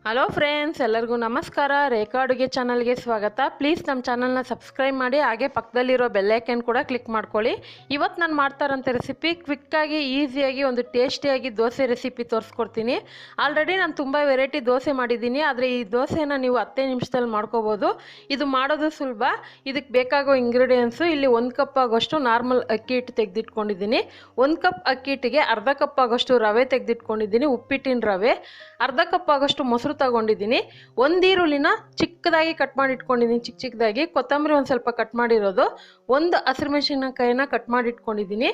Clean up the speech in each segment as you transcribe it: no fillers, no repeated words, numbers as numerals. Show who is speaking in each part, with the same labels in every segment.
Speaker 1: Hello friends, ಎಲ್ಲರಿಗೂ ನಮಸ್ಕಾರ. ರೇಖಾ ಅಡುಗೆ ಚಾನಲ್ಗೆ ಸ್ವಾಗತ. ಪ್ಲೀಸ್ ನಮ್ಮ ಚಾನಲ್ನ ಸಬ್ಸ್ಕ್ರೈಬ್ ಮಾಡಿ, ಹಾಗೆ ಪಕ್ಕದಲ್ಲಿರೋ ಬೆಲ್ಲೈಕನ್ ಕೂಡ ಕ್ಲಿಕ್ ಮಾಡ್ಕೊಳ್ಳಿ. ಇವತ್ತು ನಾನು ಮಾಡ್ತಾರಂಥ ರೆಸಿಪಿ ಕ್ವಿಕ್ಕಾಗಿ ಈಸಿಯಾಗಿ ಒಂದು ಟೇಸ್ಟಿಯಾಗಿ ದೋಸೆ ರೆಸಿಪಿ ತೋರಿಸ್ಕೊಡ್ತೀನಿ. ಆಲ್ರೆಡಿ ನಾನು ತುಂಬ ವೆರೈಟಿ ದೋಸೆ ಮಾಡಿದ್ದೀನಿ, ಆದರೆ ಈ ದೋಸೆನ ನೀವು 10 ನಿಮಿಷದಲ್ಲಿ ಮಾಡ್ಕೋಬೋದು. ಇದು ಮಾಡೋದು ಸುಲಭ. ಇದಕ್ಕೆ ಬೇಕಾಗೋ ಇಂಗ್ರೀಡಿಯೆಂಟ್ಸು ಇಲ್ಲಿ 1 ಕಪ್ ಆಗೋಷ್ಟು ನಾರ್ಮಲ್ ಅಕ್ಕಿ ಹಿಟ್ಟು ತೆಗೆದಿಟ್ಕೊಂಡಿದ್ದೀನಿ. 1 ಕಪ್ ಅಕ್ಕಿ ಹಿಟ್ಟಿಗೆ ಅರ್ಧ ಕಪ್ ಆಗೋಷ್ಟು ರವೆ ತೆಗೆದಿಟ್ಕೊಂಡಿದ್ದೀನಿ, ಉಪ್ಪಿಟ್ಟಿನ ರವೆ. ಅರ್ಧ ಕಪ್ ಆಗೋಷ್ಟು ಮೊಸರು ತಗೊಂಡಿದ್ದೀನಿ. ಒಂದು ಈರುಳ್ಳಿನ ಚಿಕ್ಕದಾಗಿ ಕಟ್ ಮಾಡಿ ಇಟ್ಕೊಂಡಿದ್ದೀನಿ, ಚಿಕ್ಕದಾಗಿ. ಕೊತ್ತಂಬರಿ ಒಂದು ಸ್ವಲ್ಪ ಕಟ್ ಮಾಡಿರೋದು. ಒಂದು ಹಸಿರುಮೆಣಸಿನಕಾಯಿನ ಕಟ್ ಮಾಡಿ ಇಟ್ಕೊಂಡಿದ್ದೀನಿ.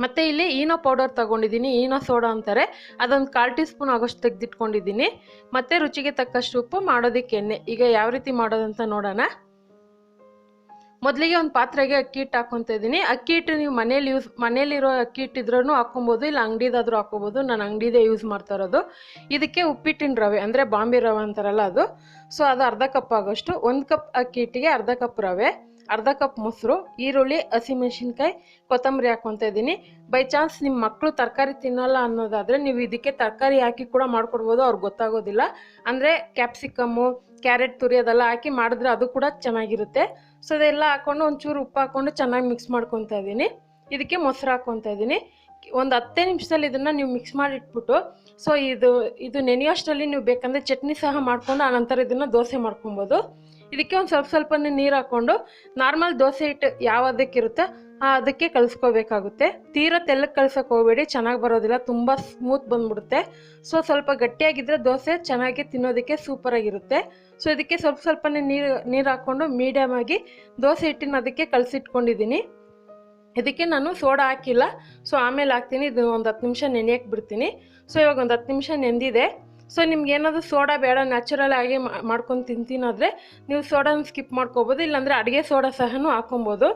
Speaker 1: ಮತ್ತು ಇಲ್ಲಿ ಈನೋ ಪೌಡರ್ ತಗೊಂಡಿದ್ದೀನಿ, ಈನೋ ಸೋಡಾ ಅಂತಾರೆ, ಅದೊಂದು 1/4 ಟೀ ಸ್ಪೂನ್ ಆಗೋಷ್ಟು ತೆಗೆದಿಟ್ಕೊಂಡಿದ್ದೀನಿ. ಮತ್ತು ರುಚಿಗೆ ತಕ್ಕಷ್ಟು ಉಪ್ಪು, ಮಾಡೋದಕ್ಕೆ ಎಣ್ಣೆ. ಈಗ ಯಾವ ರೀತಿ ಮಾಡೋದಂತ ನೋಡೋಣ. ಮೊದಲಿಗೆ ಒಂದು ಪಾತ್ರೆಗೆ ಅಕ್ಕಿ ಹಿಟ್ಟು ಹಾಕ್ಕೊತಾ ಇದ್ದೀನಿ. ಅಕ್ಕಿ ಹಿಟ್ಟು ನೀವು ಮನೇಲಿರೋ ಅಕ್ಕಿ ಹಿಟ್ಟಿದ್ರೂ ಹಾಕ್ಕೊಬೋದು, ಇಲ್ಲ ಅಂಗಡಿದಾದ್ರೂ ಹಾಕ್ಕೊಬೋದು. ನಾನು ಅಂಗಡಿದೇ ಯೂಸ್ ಮಾಡ್ತಾ ಇರೋದು. ಇದಕ್ಕೆ ಉಪ್ಪಿಟ್ಟಿನ ರವೆ ಅಂದರೆ ಬಾಂಬೆ ರವೆ ಅಂತಾರಲ್ಲ ಅದು. ಸೊ ಅದು ಅರ್ಧ ಕಪ್ ಆಗೋಷ್ಟು. 1 ಕಪ್ ಅಕ್ಕಿ ಹಿಟ್ಟಿಗೆ ಅರ್ಧ ಕಪ್ ರವೆ, ಅರ್ಧ ಕಪ್ ಮೊಸರು, ಈರುಳ್ಳಿ, ಹಸಿಮೆಣಸಿನ್ಕಾಯಿ, ಕೊತ್ತಂಬರಿ ಹಾಕ್ಕೊತಾ ಇದ್ದೀನಿ. ಬೈ ಚಾನ್ಸ್ ನಿಮ್ಮ ಮಕ್ಕಳು ತರಕಾರಿ ತಿನ್ನಲ್ಲ ಅನ್ನೋದಾದರೆ ನೀವು ಇದಕ್ಕೆ ತರಕಾರಿ ಹಾಕಿ ಕೂಡ ಮಾಡ್ಕೊಡ್ಬೋದು, ಅವ್ರಿಗೆ ಗೊತ್ತಾಗೋದಿಲ್ಲ. ಅಂದರೆ ಕ್ಯಾಪ್ಸಿಕಮ್ಮು, ಕ್ಯಾರೆಟ್ ತುರಿ ಅದೆಲ್ಲ ಹಾಕಿ ಮಾಡಿದ್ರೆ ಅದು ಕೂಡ ಚೆನ್ನಾಗಿರುತ್ತೆ. ಸೊ ಅದೆಲ್ಲ ಹಾಕ್ಕೊಂಡು ಒಂಚೂರು ಉಪ್ಪು ಹಾಕ್ಕೊಂಡು ಚೆನ್ನಾಗಿ ಮಿಕ್ಸ್ ಮಾಡ್ಕೊತಾ ಇದ್ದೀನಿ. ಇದಕ್ಕೆ ಮೊಸರು ಹಾಕ್ಕೊತಾ ಇದ್ದೀನಿ. ಒಂದು 10 ನಿಮಿಷದಲ್ಲಿ ಇದನ್ನು ನೀವು ಮಿಕ್ಸ್ ಮಾಡಿ ಇಟ್ಬಿಟ್ಟು, ಸೊ ಇದು ನೆನೆಯೋಷ್ಟರಲ್ಲಿ ನೀವು ಬೇಕಂದರೆ ಚಟ್ನಿ ಸಹ ಮಾಡ್ಕೊಂಡು ಆನಂತರ ಇದನ್ನು ದೋಸೆ ಮಾಡ್ಕೊಬೋದು. ಇದಕ್ಕೆ ಒಂದು ಸ್ವಲ್ಪನೇ ನೀರು ಹಾಕ್ಕೊಂಡು ನಾರ್ಮಲ್ ದೋಸೆ ಹಿಟ್ಟು ಯಾವ ಅದಕ್ಕಿರುತ್ತೆ ಅದಕ್ಕೆ ಕಲಿಸ್ಕೋಬೇಕಾಗುತ್ತೆ. ತೀರಾ ತೆಳ್ಳಗೆ ಕಳ್ಸೋಕೆ ಹೋಗಬೇಡಿ, ಚೆನ್ನಾಗಿ ಬರೋದಿಲ್ಲ, ತುಂಬ ಸ್ಮೂತ್ ಬಂದ್ಬಿಡುತ್ತೆ. ಸೊ ಸ್ವಲ್ಪ ಗಟ್ಟಿಯಾಗಿದ್ದರೆ ದೋಸೆ ಚೆನ್ನಾಗಿ ತಿನ್ನೋದಕ್ಕೆ ಸೂಪರಾಗಿರುತ್ತೆ. ಸೊ ಇದಕ್ಕೆ ಸ್ವಲ್ಪನೇ ನೀರು ಹಾಕ್ಕೊಂಡು ಮೀಡಿಯಮ್ ಆಗಿ ದೋಸೆ ಹಿಟ್ಟಿನ ಅದಕ್ಕೆ ಕಲಸಿಟ್ಕೊಂಡಿದ್ದೀನಿ. ಇದಕ್ಕೆ ನಾನು ಸೋಡಾ ಹಾಕಿಲ್ಲ, ಸೊ ಆಮೇಲೆ ಹಾಕ್ತೀನಿ. ಇದು ಒಂದು 10 ನಿಮಿಷ ನೆನೆಯಕ್ಕೆ ಬಿಡ್ತೀನಿ. ಸೊ ಇವಾಗ ಒಂದು 10 ನಿಮಿಷ ನೆಂದಿದೆ. ಸೊ ನಿಮ್ಗೆ ಏನಾದರೂ ಸೋಡಾ ಬೇಡ, ನ್ಯಾಚುರಲ್ ಆಗಿ ಮಾಡ್ಕೊಂಡು ತಿಂತೀನಾದರೆ ನೀವು ಸೋಡಾನ ಸ್ಕಿಪ್ ಮಾಡ್ಕೋಬೋದು, ಇಲ್ಲಾಂದರೆ ಅಡುಗೆ ಸೋಡಾ ಸಹ ಹಾಕೊಬೋದು.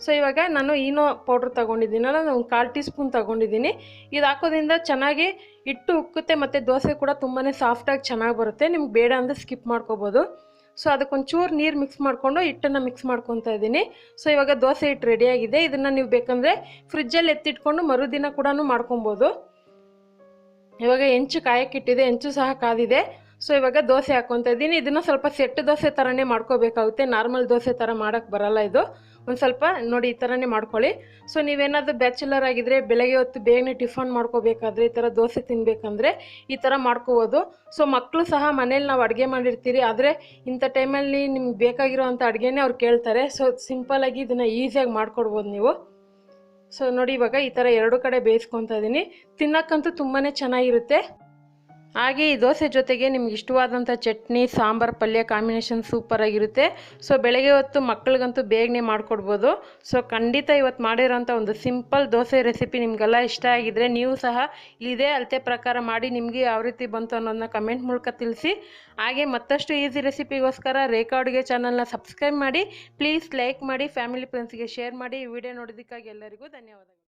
Speaker 1: ಸೊ ಇವಾಗ ನಾನು ಈನೋ ಪೌಡ್ರ್ ತೊಗೊಂಡಿದ್ದೀನಲ್ಲ, ನಾನು 1/4 ಟೀ ಸ್ಪೂನ್ ತೊಗೊಂಡಿದ್ದೀನಿ. ಇದು ಹಾಕೋದ್ರಿಂದ ಚೆನ್ನಾಗಿ ಹಿಟ್ಟು ಉಕ್ಕುತ್ತೆ ಮತ್ತು ದೋಸೆ ಕೂಡ ತುಂಬಾ ಸಾಫ್ಟಾಗಿ ಚೆನ್ನಾಗಿ ಬರುತ್ತೆ. ನಿಮ್ಗೆ ಬೇಡ ಅಂದರೆ ಸ್ಕಿಪ್ ಮಾಡ್ಕೋಬೋದು. ಸೊ ಅದಕ್ಕೊಂಚೂರು ನೀರು ಮಿಕ್ಸ್ ಮಾಡಿಕೊಂಡು ಹಿಟ್ಟನ್ನು ಮಿಕ್ಸ್ ಮಾಡ್ಕೊತಾ ಇದ್ದೀನಿ. ಸೊ ಇವಾಗ ದೋಸೆ ಹಿಟ್ಟು ರೆಡಿಯಾಗಿದೆ. ಇದನ್ನು ನೀವು ಬೇಕಂದರೆ ಫ್ರಿಜ್ಜಲ್ಲಿ ಎತ್ತಿಟ್ಕೊಂಡು ಮರುದಿನ ಕೂಡ ಮಾಡ್ಕೊಬೋದು. ಇವಾಗ ಹೆಂಚು ಕಾಯಕ್ಕಿಟ್ಟಿದೆ, ಹೆಂಚು ಸಹ ಕಾದಿದೆ. ಸೊ ಇವಾಗ ದೋಸೆ ಹಾಕ್ಕೊತಾ ಇದ್ದೀನಿ. ಇದನ್ನು ಸ್ವಲ್ಪ ಸೆಟ್ ದೋಸೆ ಥರನೇ ಮಾಡ್ಕೋಬೇಕಾಗುತ್ತೆ, ನಾರ್ಮಲ್ ದೋಸೆ ಥರ ಮಾಡೋಕ್ಕೆ ಬರಲ್ಲ ಇದು. ಒಂದು ಸ್ವಲ್ಪ ನೋಡಿ ಈ ಥರನೇ ಮಾಡ್ಕೊಳ್ಳಿ. ಸೊ ನೀವೇನಾದರೂ ಬ್ಯಾಚುಲರ್ ಆಗಿದ್ದರೆ ಬೆಳಗ್ಗೆ ಹೊತ್ತು ಬೇಗನೆ ಟಿಫನ್ ಮಾಡ್ಕೋಬೇಕಾದ್ರೆ, ಈ ಥರ ದೋಸೆ ತಿನ್ನಬೇಕಂದ್ರೆ ಈ ಥರ ಮಾಡ್ಕೋಬೋದು. ಸೊ ಮಕ್ಕಳು ಸಹ ಮನೇಲಿ ನಾವು ಅಡುಗೆ ಮಾಡಿರ್ತೀರಿ, ಆದರೆ ಇಂಥ ಟೈಮಲ್ಲಿ ನಿಮ್ಗೆ ಬೇಕಾಗಿರೋ ಅಂಥ ಅಡುಗೆನೇ ಅವ್ರು ಕೇಳ್ತಾರೆ. ಸೊ ಸಿಂಪಲಾಗಿ ಇದನ್ನು ಈಸಿಯಾಗಿ ಮಾಡ್ಕೊಡ್ಬೋದು ನೀವು. ಸೊ ನೋಡಿ ಇವಾಗ ಈ ಥರ 2 ಕಡೆ ಬೇಯಿಸ್ಕೊತಾ ಇದ್ದೀನಿ. ತಿನ್ನೋಕ್ಕಂತೂ ತುಂಬಾ ಚೆನ್ನಾಗಿರುತ್ತೆ. ಹಾಗೆ ಈ ದೋಸೆ ಜೊತೆಗೆ ನಿಮ್ಗೆ ಇಷ್ಟವಾದಂಥ ಚಟ್ನಿ, ಸಾಂಬಾರು, ಪಲ್ಯ ಕಾಂಬಿನೇಷನ್ ಸೂಪರಾಗಿರುತ್ತೆ. ಸೊ ಬೆಳಗ್ಗೆ ಹೊತ್ತು ಮಕ್ಕಳಿಗಂತೂ ಬೇಗನೆ ಮಾಡಿಕೊಡ್ಬೋದು. ಸೊ ಖಂಡಿತ ಇವತ್ತು ಮಾಡಿರೋಂಥ ಒಂದು ಸಿಂಪಲ್ ದೋಸೆ ರೆಸಿಪಿ ನಿಮಗೆಲ್ಲ ಇಷ್ಟ ಆಗಿದ್ದರೆ ನೀವು ಸಹ ಇದೇ ಅಳತೆ ಪ್ರಕಾರ ಮಾಡಿ ನಿಮಗೆ ಯಾವ ರೀತಿ ಬಂತು ಅನ್ನೋದನ್ನ ಕಮೆಂಟ್ ಮೂಲಕ ತಿಳಿಸಿ. ಹಾಗೆ ಮತ್ತಷ್ಟು ಈಸಿ ರೆಸಿಪಿಗೋಸ್ಕರ ರೇಖಾ ಅಡುಗೆ ಚಾನಲ್ನ ಸಬ್ಸ್ಕ್ರೈಬ್ ಮಾಡಿ, ಪ್ಲೀಸ್ ಲೈಕ್ ಮಾಡಿ, ಫ್ಯಾಮಿಲಿ ಫ್ರೆಂಡ್ಸ್ಗೆ ಶೇರ್ ಮಾಡಿ. ಈ ವಿಡಿಯೋ ನೋಡೋದಕ್ಕಾಗಿ ಎಲ್ಲರಿಗೂ ಧನ್ಯವಾದಗಳು.